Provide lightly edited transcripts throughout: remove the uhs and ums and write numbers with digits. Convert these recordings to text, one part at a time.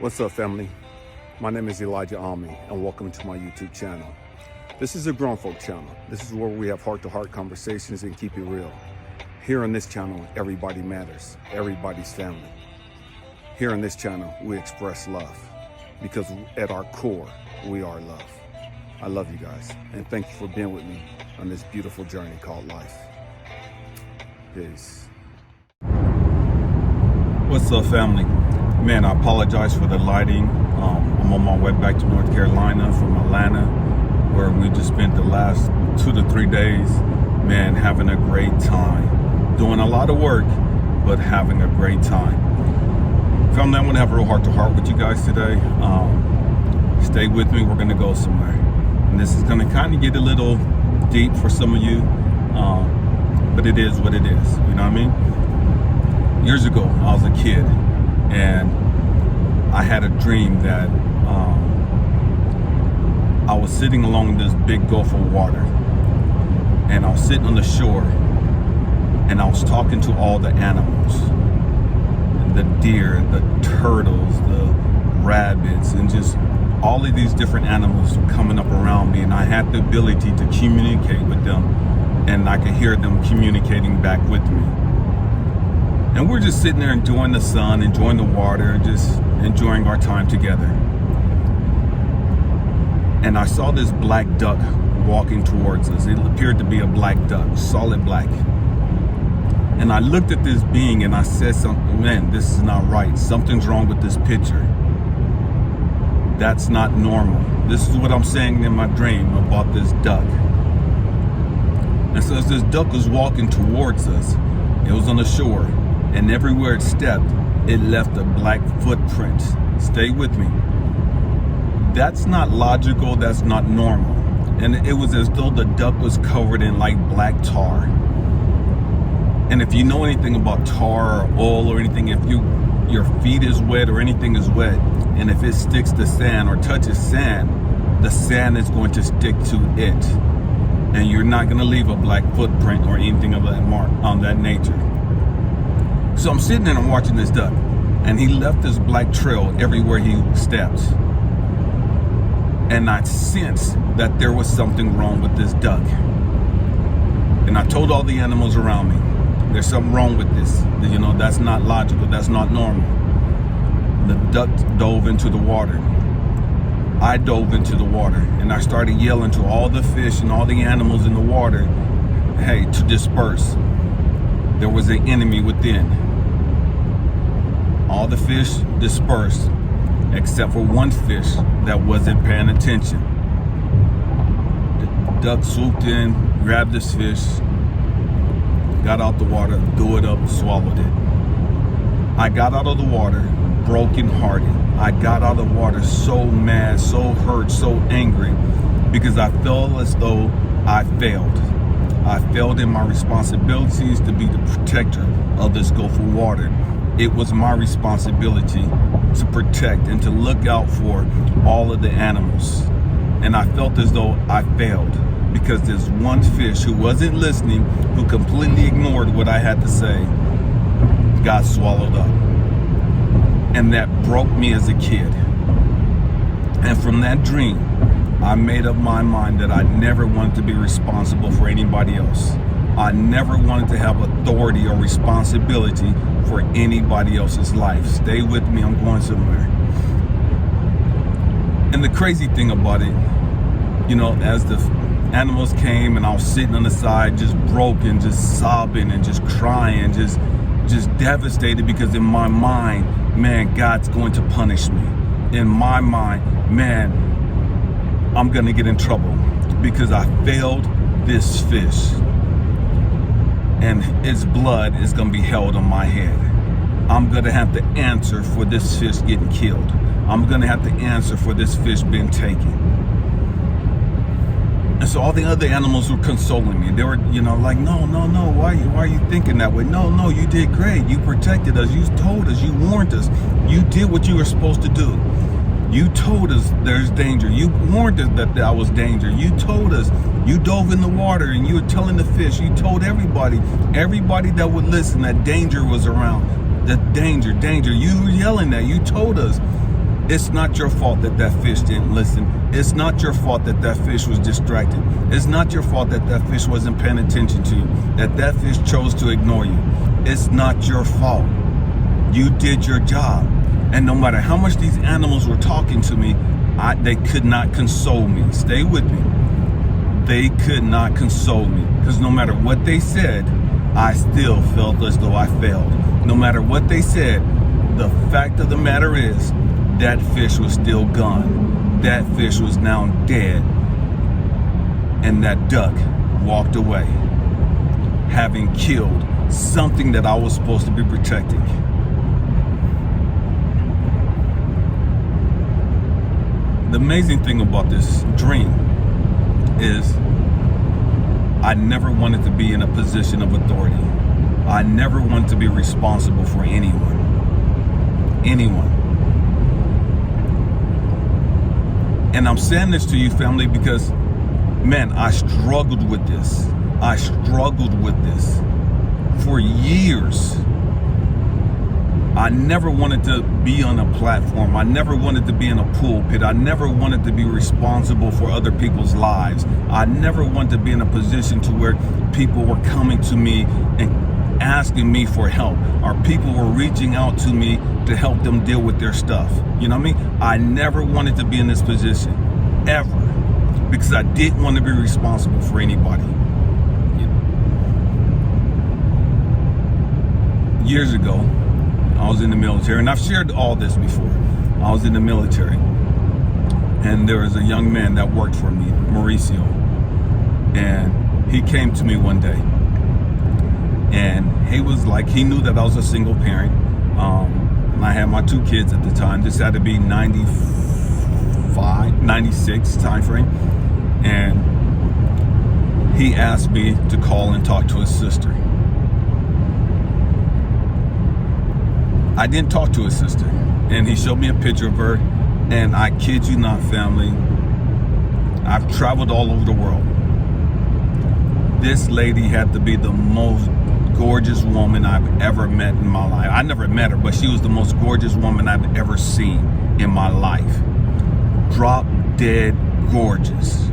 What's up, family? My name is ElijahAmmi, and welcome to my YouTube channel. This is a grown folk channel. This is where we have heart-to-heart conversations and keep it real. Here on this channel, everybody matters. Everybody's family. Here on this channel, we express love because at our core, we are love. I love you guys, and thank you for being with me on this beautiful journey called life. Peace. What's up, family? Man, I apologize for the lighting. I'm on my way back to North Carolina from Atlanta, where we just spent the last 2 to 3 days, man, having a great time. Doing a lot of work, but having a great time. Family, I'm gonna have a real heart-to-heart with you guys today. Stay with me, we're gonna go somewhere. And this is gonna kind of get a little deep for some of you, but it is what it is, you know what I mean? Years ago, I was a kid, and I had a dream that I was sitting along this big gulf of water, and I was sitting on the shore, and I was talking to all the animals, the deer, the turtles, the rabbits, and just all of these different animals were coming up around me, and I had the ability to communicate with them, and I could hear them communicating back with me. And we're just sitting there enjoying the sun, enjoying the water, just enjoying our time together. And I saw this black duck walking towards us. It appeared to be a black duck, solid black. And I looked at this being and I said something, man, this is not right. Something's wrong with this picture. That's not normal. This is what I'm saying in my dream about this duck. And so as this duck was walking towards us, it was on the shore, and everywhere it stepped, it left a black footprint. Stay with me. That's not logical, that's not normal. And it was as though the duck was covered in like black tar. And if you know anything about tar or oil or anything, if your feet is wet or anything is wet, and if it sticks to sand or touches sand, the sand is going to stick to it. And you're not gonna leave a black footprint or anything of that mark on that nature. So I'm sitting there and I'm watching this duck, and he left this black trail everywhere he stepped. And I sensed that there was something wrong with this duck. And I told all the animals around me, there's something wrong with this. You know, that's not logical, that's not normal. The duck dove into the water. I dove into the water, and I started yelling to all the fish and all the animals in the water, hey, to disperse. There was an enemy within. All the fish dispersed, except for one fish that wasn't paying attention. The duck swooped in, grabbed this fish, got out the water, threw it up, swallowed it. I got out of the water broken-hearted. I got out of the water so mad, so hurt, so angry, because I felt as though I failed. I failed in my responsibilities to be the protector of this gulf of water. It was my responsibility to protect and to look out for all of the animals. And I felt as though I failed because there's one fish who wasn't listening, who completely ignored what I had to say, got swallowed up. And that broke me as a kid. And from that dream, I made up my mind that I never wanted to be responsible for anybody else. I never wanted to have authority or responsibility for anybody else's life. Stay with me, I'm going somewhere. And the crazy thing about it, you know, as the animals came and I was sitting on the side, just broken, just sobbing and just crying, just devastated, because in my mind, man, God's going to punish me. In my mind, man, I'm gonna get in trouble because I failed this fish, and its blood is gonna be held on my head. I'm gonna have to answer for this fish getting killed. I'm gonna have to answer for this fish being taken. And so all the other animals were consoling me. They were, you know, like, no, why are you thinking that way? No, you did great. You protected us, you told us, you warned us. You did what you were supposed to do. You told us there's danger. You warned us that there was danger. You told us. You dove in the water and you were telling the fish. You told everybody that would listen, that danger was around. The danger. You were yelling that. You told us. It's not your fault that that fish didn't listen. It's not your fault that that fish was distracted. It's not your fault that that fish wasn't paying attention to you, that that fish chose to ignore you. It's not your fault. You did your job. And no matter how much these animals were talking to me, they could not console me. Stay with me. They could not console me, because no matter what they said, I still felt as though I failed. No matter what they said, the fact of the matter is, that fish was still gone. That fish was now dead. And that duck walked away, having killed something that I was supposed to be protecting. The amazing thing about this dream is I never wanted to be in a position of authority. I never wanted to be responsible for anyone. And I'm saying this to you, family, because, man, I struggled with this. I struggled with this for years. I never wanted to be on a platform. I never wanted to be in a pulpit. I never wanted to be responsible for other people's lives. I never wanted to be in a position to where people were coming to me and asking me for help, or people were reaching out to me to help them deal with their stuff. You know what I mean? I never wanted to be in this position, ever, because I didn't want to be responsible for anybody. Years ago, I was in the military, and I've shared all this before. I was in the military, and there was a young man that worked for me, Mauricio, and he came to me one day, and he was like, he knew that I was a single parent, and I had my 2 kids at the time. This had to be 95, 96 time frame, and he asked me to call and talk to his sister. I didn't talk to his sister, and he showed me a picture of her, and I kid you not, family, I've traveled all over the world. This lady had to be the most gorgeous woman I've ever met in my life. I never met her, but she was the most gorgeous woman I've ever seen in my life. Drop dead gorgeous.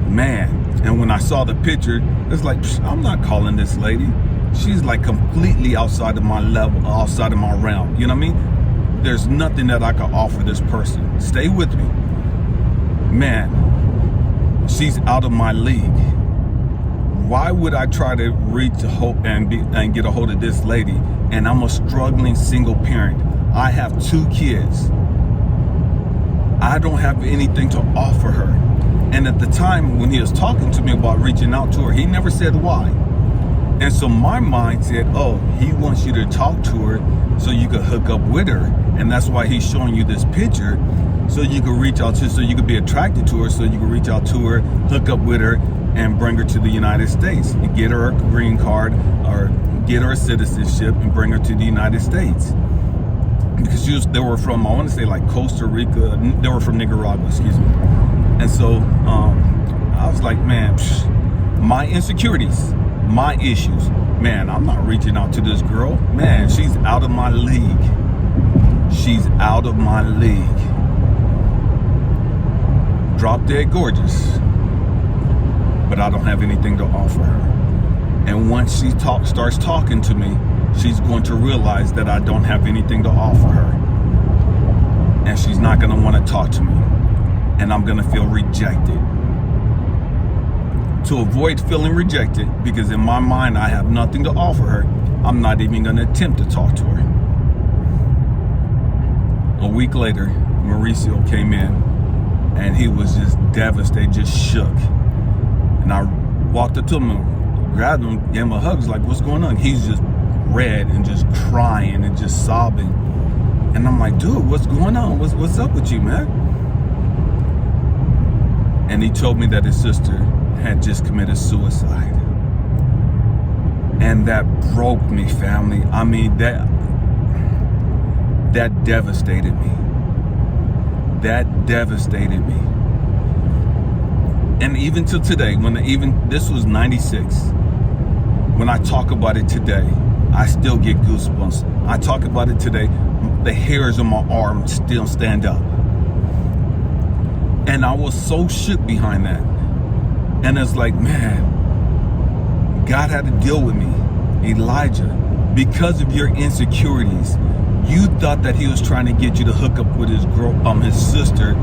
Man, and when I saw the picture, it's like, I'm not calling this lady. She's like completely outside of my level, outside of my realm. You know what I mean? There's nothing that I can offer this person. Stay with me. Man, she's out of my league. Why would I try to reach a hope and get a hold of this lady? And I'm a struggling single parent. I have 2 kids. I don't have anything to offer her. And at the time when he was talking to me about reaching out to her, he never said why. And so my mind said, oh, he wants you to talk to her so you could hook up with her. And that's why he's showing you this picture, so you could reach out to her, so you could be attracted to her, so you could reach out to her, hook up with her, and bring her to the United States and get her a green card or get her a citizenship and bring her to the United States. Because they were from, I want to say like Costa Rica, they were from Nicaragua, excuse me. And so I was like, man, my insecurities, my issues, man, I'm not reaching out to this girl. Man, she's out of my league. She's out of my league. Drop dead gorgeous, but I don't have anything to offer her. And once she starts talking to me, she's going to realize that I don't have anything to offer her. And she's not going to want to talk to me. And I'm going to feel rejected. To avoid feeling rejected, because in my mind I have nothing to offer her, I'm not even going to attempt to talk to her. A week later, Mauricio came in, and he was just devastated, just shook. And I walked up to him and grabbed him, gave him a hug. He's like, what's going on? He's just red and just crying and just sobbing. And I'm like, dude, what's going on? What's up with you, man? And he told me that his sister had just committed suicide. And that broke me, family. I mean, that devastated me. That devastated me. And even till today, this was 96. When I talk about it today, I still get goosebumps. I talk about it today. the hairs on my arm still stand up. And I was so shook behind that. And it's like, man, God had to deal with me. Elijah, because of your insecurities, you thought that he was trying to get you to hook up with his sister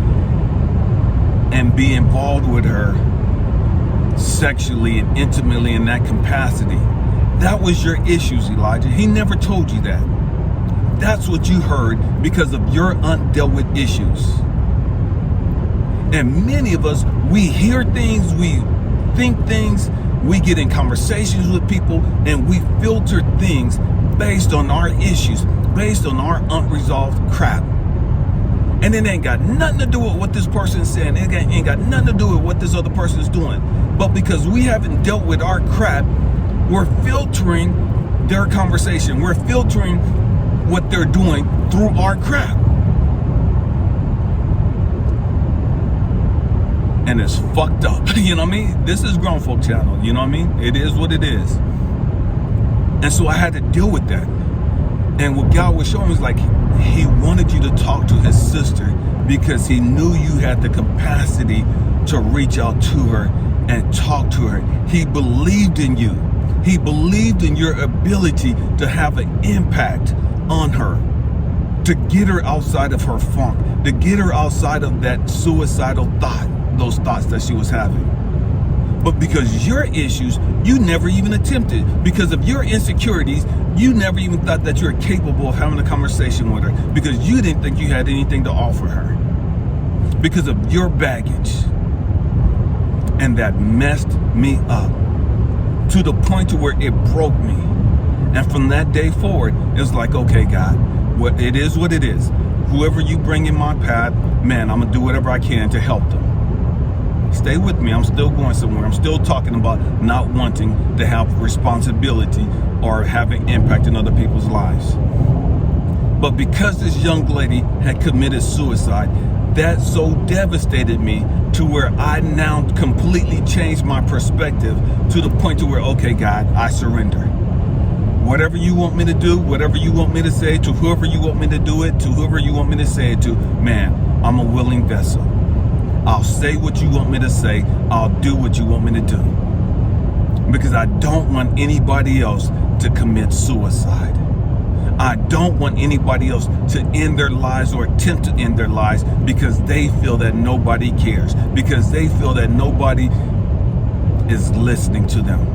and be involved with her sexually and intimately in that capacity. That was your issues, Elijah. He never told you that. That's what you heard because of your undealt with issues. And many of us, we hear things, we think things, we get in conversations with people, and we filter things based on our issues, based on our unresolved crap. And it ain't got nothing to do with what this person is saying. It ain't got nothing to do with what this other person is doing. But because we haven't dealt with our crap, we're filtering their conversation. We're filtering what they're doing through our crap. And it's fucked up. You know what I mean? This is Grown Folk Channel. You know what I mean? It is what it is. And so I had to deal with that. And what God was showing me was like, he wanted you to talk to his sister because he knew you had the capacity to reach out to her and talk to her. He believed in you. He believed in your ability to have an impact on her, to get her outside of her funk, to get her outside of that suicidal thought, those thoughts that she was having. But because your issues, you never even attempted. Because of your insecurities, you never even thought that you were capable of having a conversation with her because you didn't think you had anything to offer her. Because of your baggage. And that messed me up to the point to where it broke me. And from that day forward, it was like, okay, God, it is what it is. Whoever you bring in my path, man, I'm going to do whatever I can to help them. Stay with me. I'm still going somewhere. I'm still talking about not wanting to have responsibility or having impact in other people's lives. But because this young lady had committed suicide, that so devastated me to where I now completely changed my perspective to the point to where, okay, God, I surrender. Whatever you want me to do, whatever you want me to say, to whoever you want me to do it, to whoever you want me to say it to, man, I'm a willing vessel. I'll say what you want me to say. I'll do what you want me to do. Because I don't want anybody else to commit suicide. I don't want anybody else to end their lives or attempt to end their lives because they feel that nobody cares. Because they feel that nobody is listening to them.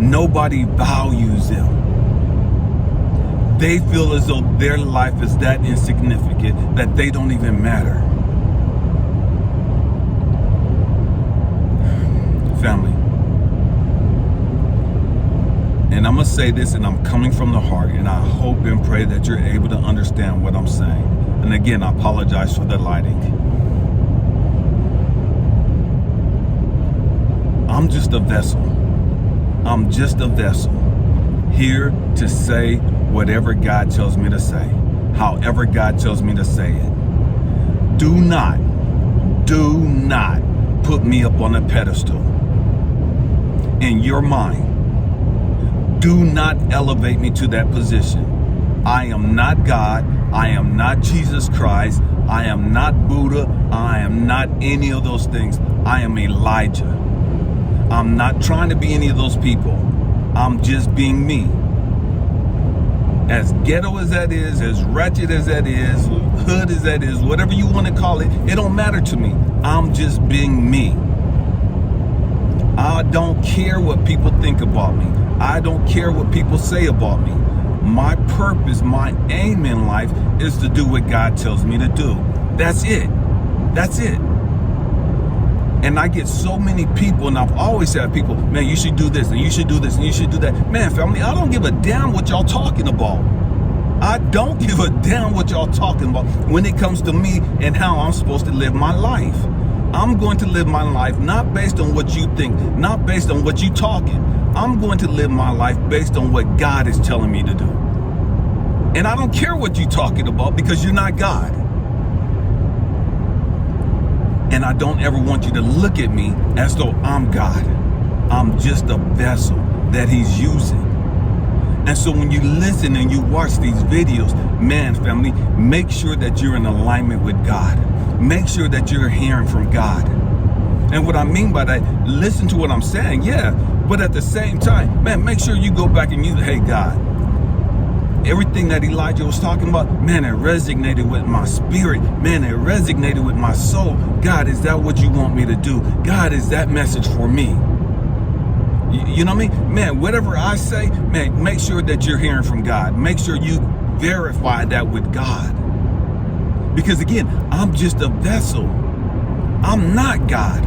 Nobody values them. They feel as though their life is that insignificant that they don't even matter. Family. And I'm going to say this, and I'm coming from the heart, and I hope and pray that you're able to understand what I'm saying. And again, I apologize for the lighting. I'm just a vessel. I'm just a vessel here to say whatever God tells me to say, however God tells me to say it. Do not put me up on a pedestal in your mind. Do not elevate me to that position. I am not God. I am not Jesus Christ. I am not Buddha. I am not any of those things. I am Elijah. I'm not trying to be any of those people. I'm just being me. As ghetto as that is, as ratchet as that is, hood as that is, whatever you want to call it, it don't matter to me. I'm just being me. I don't care what people think about me. I don't care what people say about me. My purpose, my aim in life is to do what God tells me to do. That's it. That's it. And I get so many people, and I've always had people, man, you should do this, and you should do this, and you should do that. Man, family, I don't give a damn what y'all talking about. I don't give a damn what y'all talking about when it comes to me and how I'm supposed to live my life. I'm going to live my life not based on what you think, not based on what you talking. I'm going to live my life based on what God is telling me to do. And I don't care what you're talking about because you're not God. And I don't ever want you to look at me as though I'm God. I'm just a vessel that he's using. And so when you listen and you watch these videos, man, family, make sure that you're in alignment with God. Make sure that you're hearing from God. And what I mean by that, listen to what I'm saying, yeah. But at the same time, man, make sure you go back and hey, God, everything that Elijah was talking about, man, it resonated with my spirit. Man, it resonated with my soul. God, is that what you want me to do? God, is that message for me? You know what I mean? Man, whatever I say, man, make sure that you're hearing from God. Make sure you verify that with God. Because again, I'm just a vessel. I'm not God.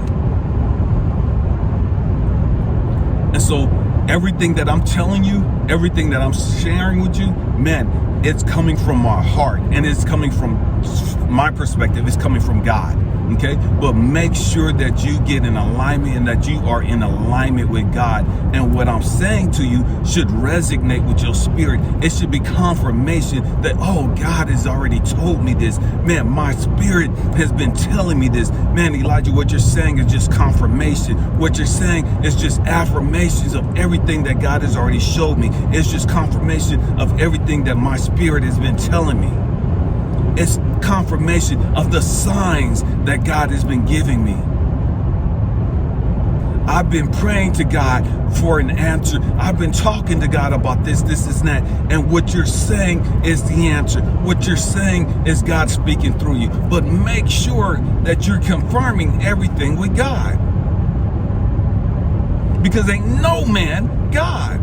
And so everything that I'm telling you, everything that I'm sharing with you, man, it's coming from my heart, and it's coming from my perspective. It's coming from God. Okay, but make sure that you get in alignment and that you are in alignment with God. And what I'm saying to you should resonate with your spirit. It should be confirmation that, oh, God has already told me this. Man, my spirit has been telling me this. Man, Elijah, what you're saying is just confirmation. What you're saying is just affirmations of everything that God has already showed me. It's just confirmation of everything that my spirit has been telling me. It's confirmation of the signs that God has been giving me. I've been praying to God for an answer. I've been talking to God about this, and that. And what you're saying is the answer. What you're saying is God speaking through you. But make sure that you're confirming everything with God. Because ain't no man God.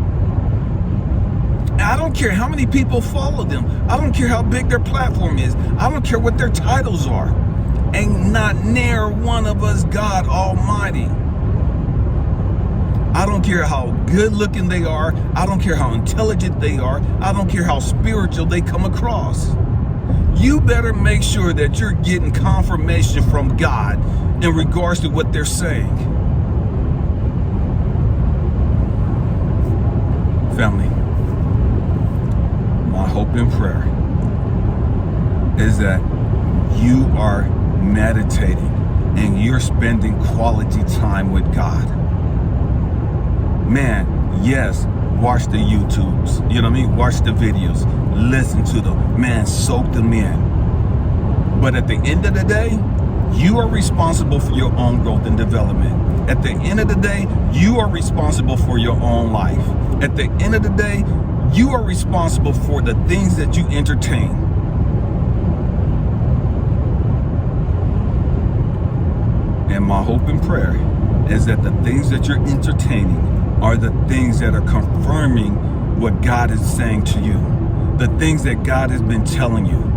I don't care how many people follow them. I don't care how big their platform is. I don't care what their titles are. Ain't not near one of us God Almighty. I don't care how good looking they are. I don't care how intelligent they are. I don't care how spiritual they come across. You better make sure that you're getting confirmation from God in regards to what they're saying. Family, my hope and prayer is that you are meditating and you're spending quality time with God. Man, yes, watch the YouTubes, you know what I mean? Watch the videos, listen to them, man, soak them in. But at the end of the day, you are responsible for your own growth and development. At the end of the day, you are responsible for your own life. At the end of the day, you are responsible for the things that you entertain. And my hope and prayer is that the things that you're entertaining are the things that are confirming what God is saying to you. The things that God has been telling you.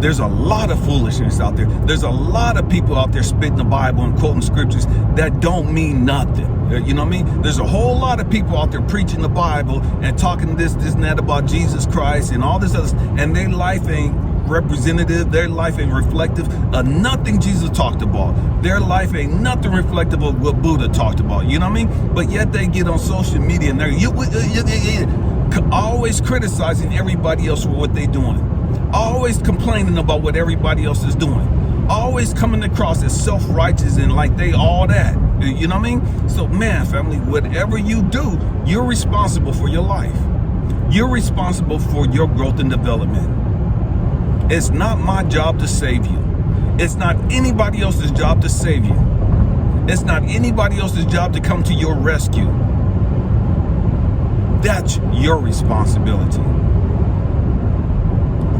There's a lot of foolishness out there. There's a lot of people out there spitting the Bible and quoting scriptures that don't mean nothing. You know what I mean? There's a whole lot of people out there preaching the Bible and talking this and that about Jesus Christ and all this other, and their life ain't representative. Their life ain't reflective of nothing Jesus talked about. Their life ain't nothing reflective of what Buddha talked about. You know what I mean? But yet they get on social media and they're always criticizing everybody else for what they're doing. Always complaining about what everybody else is doing. Always coming across as self-righteous and like they all that. You know what I mean? So man, family, whatever you do, you're responsible for your life. You're responsible for your growth and development. It's not my job to save you. It's not anybody else's job to save you. It's not anybody else's job to come to your rescue. That's your responsibility.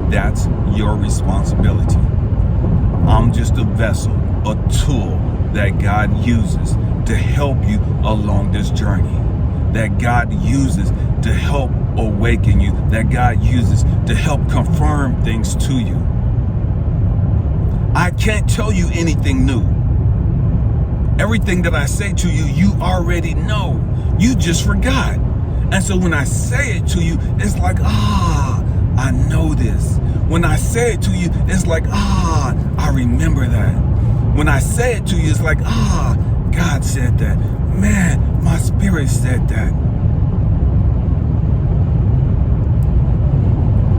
That's your responsibility. I'm just a vessel, a tool that God uses to help you along this journey. That God uses to help awaken you. That God uses to help confirm things to you. I can't tell you anything new. Everything that I say to you, you already know. You just forgot. And so when I say it to you, it's like, I know this. When I say it to you, it's like, I remember that. When I say it to you, it's like, God said that. Man, my spirit said that.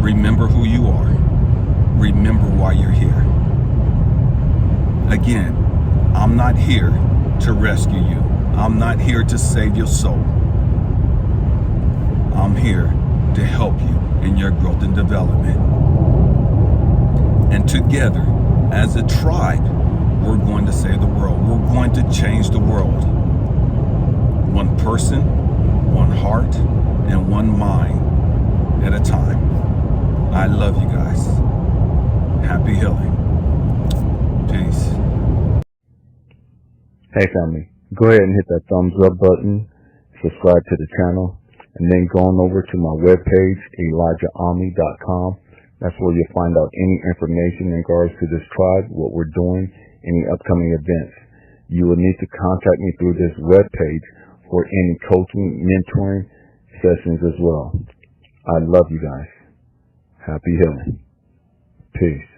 Remember who you are. Remember why you're here. Again, I'm not here to rescue you. I'm not here to save your soul. I'm here to help you in your growth and development. And together, as a tribe, we're going to save the world. We're going to change the world. One person, one heart, and one mind at a time. I love you guys. Happy healing. Peace. Hey family, go ahead and hit that thumbs up button, subscribe to the channel, and then go on over to my webpage, ElijahAmmi.com. That's where you'll find out any information in regards to this tribe, what we're doing, any upcoming events. You will need to contact me through this webpage for any coaching, mentoring sessions as well. I love you guys. Happy healing. Peace.